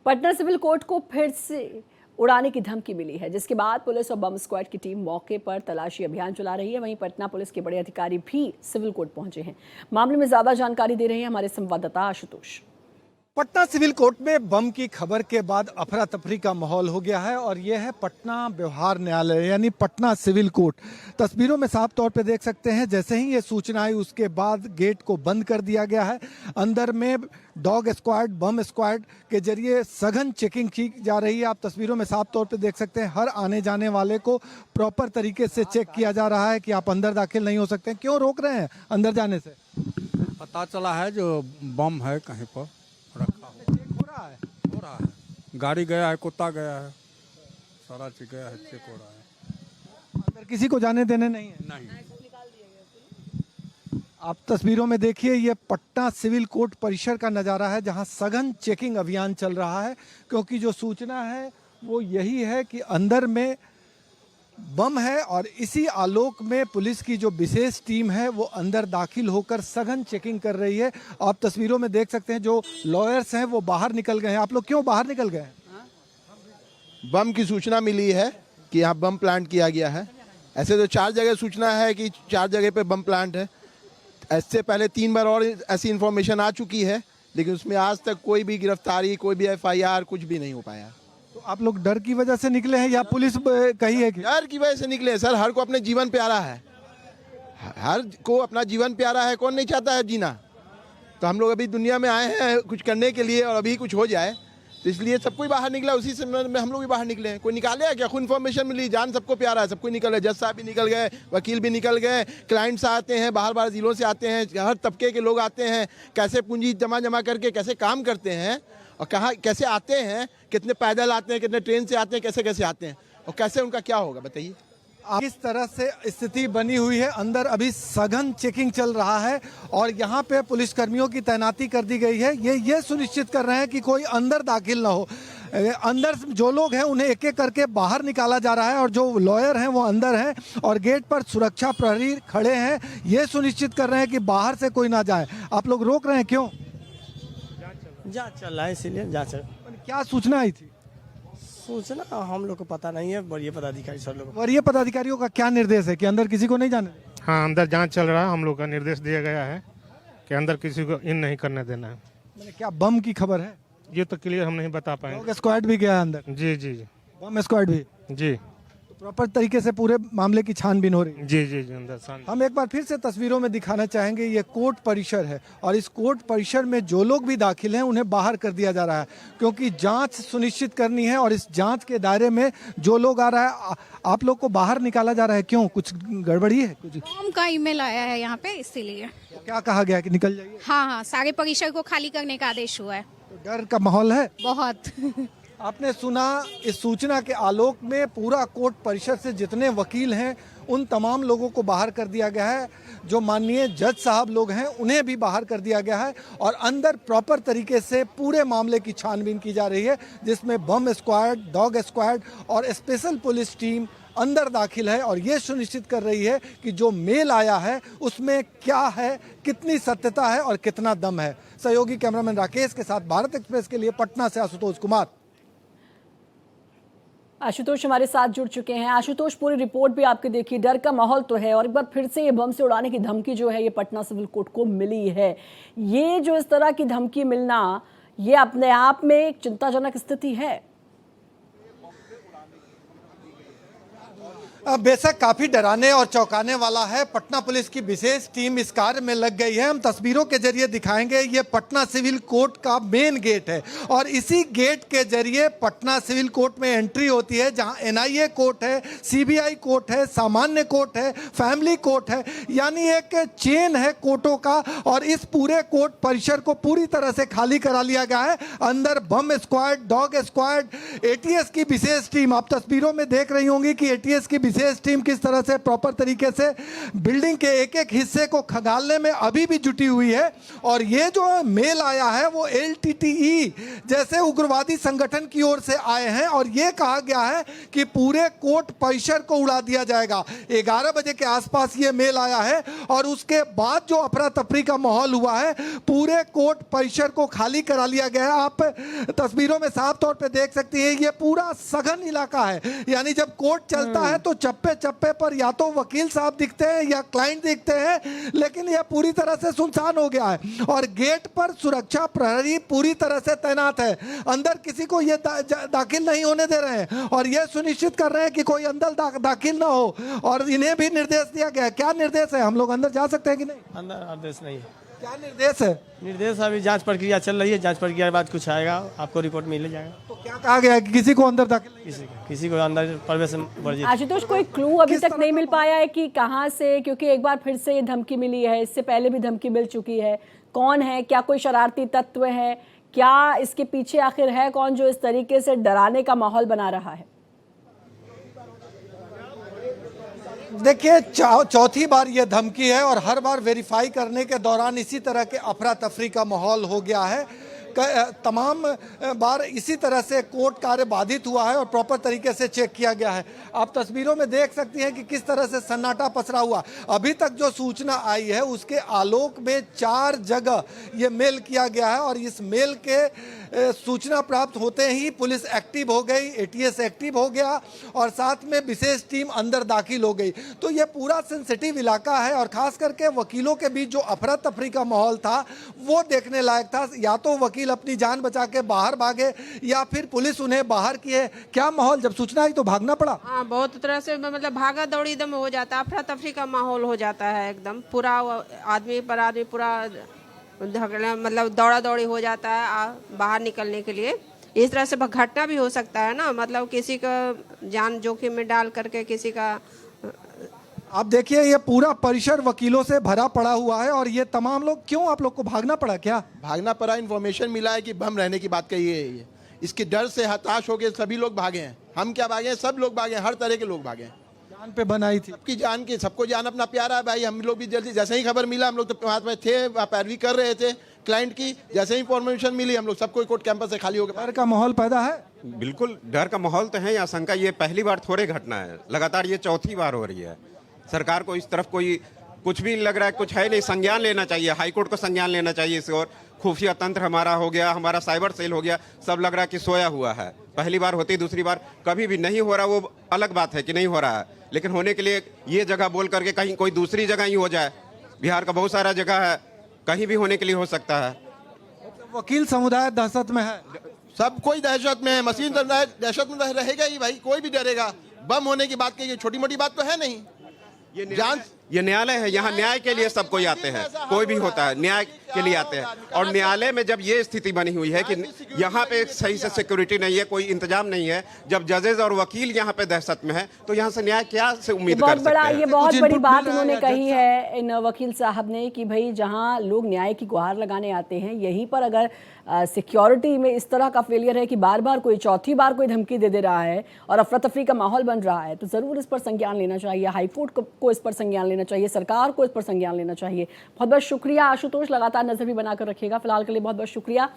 Patna civil court को फिर से उड़ाने की धमकी मिली है, जिसके बाद पुलिस और बम स्क्वाड की टीम मौके पर तलाशी अभियान चला रही है। वहीं पटना पुलिस के बड़े अधिकारी भी सिविल कोर्ट पहुंचे हैं। मामले में ज्यादा जानकारी दे रहे हैं हमारे संवाददाता आशुतोष। पटना सिविल कोर्ट में बम की खबर के बाद अफरा तफरी का माहौल हो गया है और यह है पटना व्यवहार न्यायालय यानी पटना सिविल कोर्ट। तस्वीरों में साफ तौर पे देख सकते हैं, जैसे ही ये सूचना आई उसके बाद गेट को बंद कर दिया गया है। अंदर में डॉग स्क्वाड, बम स्क्वाड के जरिए सघन चेकिंग की जा रही है। आप तस्वीरों में साफ तौर पे देख सकते हैं, हर आने जाने वाले को प्रॉपर तरीके से चेक किया जा रहा है कि आप अंदर दाखिल नहीं हो सकते। क्यों रोक रहे हैं अंदर जाने से? पता चला है जो बम है कहीं पर रखा हो रहा है। गाड़ी गया है, कुत्ता गया है, सारा चीज गया है, चेक हो रहा है। अंदर किसी को जाने देने नहीं है। नहीं। आप तस्वीरों में देखिए, ये पटना सिविल कोर्ट परिसर का नज़ारा है जहां सघन चेकिंग अभियान चल रहा है, क्योंकि जो सूचना है वो यही है कि अंदर में बम है और इसी आलोक में पुलिस की जो विशेष टीम है वो अंदर दाखिल होकर सघन चेकिंग कर रही है। आप तस्वीरों में देख सकते हैं, जो लॉयर्स हैं वो बाहर निकल गए हैं। आप लोग क्यों बाहर निकल गए हैं? बम की सूचना मिली है कि यहाँ बम प्लांट किया गया है। ऐसे तो 4 जगह सूचना है कि 4 जगह पे बम प्लांट है। इससे पहले 3 बार और ऐसी इन्फॉर्मेशन आ चुकी है, लेकिन उसमें आज तक कोई भी गिरफ्तारी, कोई भी FIR कुछ भी नहीं हो पाया। तो आप लोग डर की वजह से निकले हैं या पुलिस कही है कि? डर की वजह से निकले हैं सर। हर को अपने जीवन प्यारा है, हर को अपना जीवन प्यारा है। कौन नहीं चाहता है जीना? तो हम लोग अभी दुनिया में आए हैं कुछ करने के लिए, और अभी कुछ हो जाए तो इसलिए सब कोई बाहर निकला। उसी से में हम लोग भी बाहर निकले हैं। कोई निकाले है क्या? खुद इन्फॉर्मेशन मिली, जान सबको प्यारा है, सब कोई निकल गए। जज साहब भी निकल गए, वकील भी निकल गए, क्लाइंट्स आते हैं, बाहर बाहर जिलों से आते हैं, हर तबके के लोग आते हैं। कैसे पूंजी जमा करके कैसे काम करते हैं और कहाँ कैसे आते हैं, कितने पैदल आते हैं, कितने ट्रेन से आते हैं, कैसे कैसे आते हैं और कैसे उनका क्या होगा बताइए। किस तरह से स्थिति बनी हुई है? अंदर अभी सघन चेकिंग चल रहा है और यहाँ पे पुलिसकर्मियों की तैनाती कर दी गई है। ये सुनिश्चित कर रहे हैं कि कोई अंदर दाखिल ना हो। अंदर जो लोग हैं उन्हें एक एक करके बाहर निकाला जा रहा है और जो लॉयर हैं वो अंदर हैं और गेट पर सुरक्षा प्रहरी खड़े हैं। ये सुनिश्चित कर रहे हैं कि बाहर से कोई ना जाए। आप लोग रोक रहे हैं क्यों? जांच चल रहा है, इसीलिए जांच। क्या सूचना आई थी? सूचना हम लोग को पता नहीं है, वरीय पदाधिकारी सब लोग। वरीय पदाधिकारियों का क्या निर्देश है कि अंदर किसी को नहीं जाने? हाँ, अंदर जांच चल रहा है। हम लोग का निर्देश दिया गया है कि अंदर किसी को इन नहीं करने देना है। मैंने क्या बम की खबर है? ये तो क्लियर हम नहीं बता पाएंगे। डॉग स्क्वाड भी गया है अंदर? जी जी जी। बम स्क्वाड भी? जी प्रॉपर तरीके से पूरे मामले की छानबीन हो रही है? जी जी जी। अंदर हम एक बार फिर से तस्वीरों में दिखाना चाहेंगे, ये कोर्ट परिसर है और इस कोर्ट परिसर में जो लोग भी दाखिल हैं उन्हें बाहर कर दिया जा रहा है, क्योंकि जांच सुनिश्चित करनी है और इस जांच के दायरे में जो लोग आ रहा है आप लोग को बाहर निकाला जा रहा है। क्यों, कुछ गड़बड़ी है? कुछ बम का ईमेल आया है यहाँ पे, इसीलिए। क्या कहा गया कि निकल जाइए? हाँ, सारे परिसर को खाली करने का आदेश हुआ है। तो डर का माहौल है बहुत। आपने सुना, इस सूचना के आलोक में पूरा कोर्ट परिसर से जितने वकील हैं उन तमाम लोगों को बाहर कर दिया गया है। जो माननीय जज साहब लोग हैं उन्हें भी बाहर कर दिया गया है और अंदर प्रॉपर तरीके से पूरे मामले की छानबीन की जा रही है, जिसमें बम स्क्वाड, डॉग स्क्वाड और स्पेशल पुलिस टीम अंदर दाखिल है और ये सुनिश्चित कर रही है कि जो मेल आया है उसमें क्या है, कितनी सत्यता है और कितना दम है। सहयोगी कैमरामैन राकेश के साथ भारत एक्सप्रेस के लिए पटना से आशुतोष कुमार। आशुतोष हमारे साथ जुड़ चुके हैं। आशुतोष, पूरी रिपोर्ट भी आपके देखी, डर का माहौल तो है और एक बार फिर से ये बम से उड़ाने की धमकी जो है ये पटना सिविल कोर्ट को मिली है। ये जो इस तरह की धमकी मिलना, ये अपने आप में एक चिंताजनक स्थिति है। बेशक काफी डराने और चौंकाने वाला है। पटना पुलिस की विशेष टीम इस कार्य में लग गई है। हम तस्वीरों के जरिए दिखाएंगे, ये पटना सिविल कोर्ट का मेन गेट है और इसी गेट के जरिए पटना सिविल कोर्ट में एंट्री होती है, जहां NIA कोर्ट है, CBI कोर्ट है, सामान्य कोर्ट है, फैमिली कोर्ट है, यानी एक चेन है कोर्टों का। और इस पूरे कोर्ट परिसर को पूरी तरह से खाली करा लिया गया है। अंदर बम स्क्वाड, डॉग स्क्वाड, ATS की विशेष टीम, आप तस्वीरों में देख रही होंगी कि ATS की विशेष टीम किस तरह से प्रॉपर तरीके से बिल्डिंग के एक एक हिस्से को खंगालने में अभी भी जुटी हुई है। और ये जो मेल आया है वो LTTE जैसे उग्रवादी संगठन की ओर से आए हैं और ये कहा गया है कि पूरे कोर्ट परिसर को उड़ा दिया जाएगा। 11 बजे के आसपास ये मेल आया है और उसके बाद जो अफरा तफरी का माहौल हुआ है, पूरे कोर्ट परिसर को खाली करा लिया गया है। आप तस्वीरों में साफ तौर पे देख सकती हैं, ये पूरा सघन इलाका है। यानी जब कोर्ट चलता है तो चप्पे चप्पे पर या तो वकील साहब दिखते हैं या क्लाइंट दिखते हैं, लेकिन यह पूरी तरह से सुनसान हो गया है। और गेट पर सुरक्षा प्रहरी पूरी तरह से तैनात है, अंदर किसी को ये दाखिल नहीं होने दे रहे हैं और यह सुनिश्चित कर रहे हैं कि कोई अंदर दाखिल ना हो। और इन्हें भी निर्देश दिया गया है। क्या निर्देश है? हम लोग अंदर जा सकते हैं कि नहीं? अंदर आदेश नहीं है। क्या निर्देश है? निर्देश अभी जांच प्रक्रिया चल रही है, जांच प्रक्रिया के बाद कुछ आएगा, आपको रिपोर्ट मिल जाएगा। तो क्या कहा गया है कि किसी को अंदर दाखिल नहीं? किसी को अंदर प्रवेश वर्जित। आशुतोष, कोई क्लू अभी तक नहीं मिल पाया है कि कहाँ से, क्योंकि एक बार फिर से ये धमकी मिली है, इससे पहले भी धमकी मिल चुकी है। कौन है? क्या कोई शरारती तत्व है? क्या इसके पीछे आखिर है कौन जो इस तरीके से डराने का माहौल बना रहा है? देखिए, चौथी बार ये धमकी है और हर बार वेरीफाई करने के दौरान इसी तरह के अफरा तफरी का माहौल हो गया है। तमाम बार इसी तरह से कोर्ट कार्य बाधित हुआ है और प्रॉपर तरीके से चेक किया गया है। आप तस्वीरों में देख सकती हैं कि किस तरह से सन्नाटा पसरा हुआ। अभी तक जो सूचना आई है उसके आलोक में 4 जगह ये मेल किया गया है और इस मेल के सूचना प्राप्त होते ही पुलिस एक्टिव हो गई, ATS एक्टिव हो गया और साथ में विशेष टीम अंदर दाखिल हो गई। तो ये पूरा सेंसिटिव इलाका है और खास करके वकीलों के बीच जो अफरा तफरी का माहौल था वो देखने लायक था। या तो वकील अपनी जान बचा के बाहर भागे या फिर पुलिस उन्हें बाहर किए। क्या माहौल, जब सूचना आई तो भागना पड़ा? हाँ, बहुत तरह से मतलब भागा दौड़ी एकदम हो जाता है, अफरा तफरी का माहौल हो जाता है एकदम। पूरा आदमी पर आदमी पूरा मतलब दौड़ा दौड़ी हो जाता है बाहर निकलने के लिए। इस तरह से घटना भी हो सकता है ना, मतलब किसी का जान जोखिम में डाल करके किसी का। आप देखिए, ये पूरा परिसर वकीलों से भरा पड़ा हुआ है और ये तमाम लोग, क्यों आप लोग को भागना पड़ा? क्या भागना पड़ा? इन्फॉर्मेशन मिला है कि बम रहने की बात कही है। ये इसके डर से हताश हो गए सभी लोग भागे हैं। हम क्या भागे हैं? सब लोग भागे हैं, हर तरह के लोग भागे हैं। जान पे बनाई थी सबकी जान की, सबको जान अपना प्यारा है भाई। हम लोग भी जल्दी जैसे ही खबर मिला हम लोग तो हाथ में थे, पैरवी कर रहे थे क्लाइंट की। जैसे ही इंफॉर्मेशन मिली हम लोग सबको कोर्ट कैंपस से खाली हो गए। डर का माहौल पैदा है? बिल्कुल डर का माहौल तो है। आशंका ये पहली बार थोड़े घटना है, लगातार ये चौथी बार हो रही है। सरकार को इस तरफ कोई कुछ भी लग रहा है, कुछ है नहीं। संज्ञान लेना चाहिए, हाईकोर्ट को संज्ञान लेना चाहिए इस और। खुफिया तंत्र हमारा हो गया, हमारा साइबर सेल हो गया, सब लग रहा है कि सोया हुआ है। पहली बार होती, दूसरी बार कभी भी नहीं हो रहा, वो अलग बात है कि नहीं हो रहा है, लेकिन होने के लिए ये जगह बोल करके कहीं कोई दूसरी जगह ही हो जाए। बिहार का बहुत सारा जगह है, कहीं भी होने के लिए हो सकता है। वकील समुदाय दहशत में है, सब कोई दहशत में है। मशीन दहशत में रहेगा ही भाई, कोई भी डरेगा। बम होने की बात कही, छोटी मोटी बात तो है नहीं। ये न्यायालय है, यहाँ न्याय के लिए सब कोई आते हैं, कोई भी होता है न्याय के लिए आते हैं। और न्यायालय में जब ये स्थिति बनी हुई है कि यहाँ पे सही से सिक्योरिटी नहीं है, कोई इंतजाम नहीं है, जब जजेस और वकील यहाँ पे दहशत में है, तो यहाँ से न्याय क्या से उम्मीद कर सकते हैं? ये बहुत बड़ी बात उन्होंने कही है इन वकील साहब ने कि भाई जहाँ लोग न्याय की गुहार लगाने आते हैं, यहीं पर अगर सिक्योरिटी में इस तरह का फेलियर है कि बार बार कोई चौथी बार कोई धमकी दे रहा है और अफरा तफरी का माहौल बन रहा है, तो ज़रूर इस पर संज्ञान लेना चाहिए। हाईकोर्ट को इस पर संज्ञान लेना चाहिए, सरकार को इस पर संज्ञान लेना चाहिए। बहुत बहुत शुक्रिया आशुतोष, लगातार नजर भी बनाकर रखिएगा। फिलहाल के लिए बहुत बहुत शुक्रिया।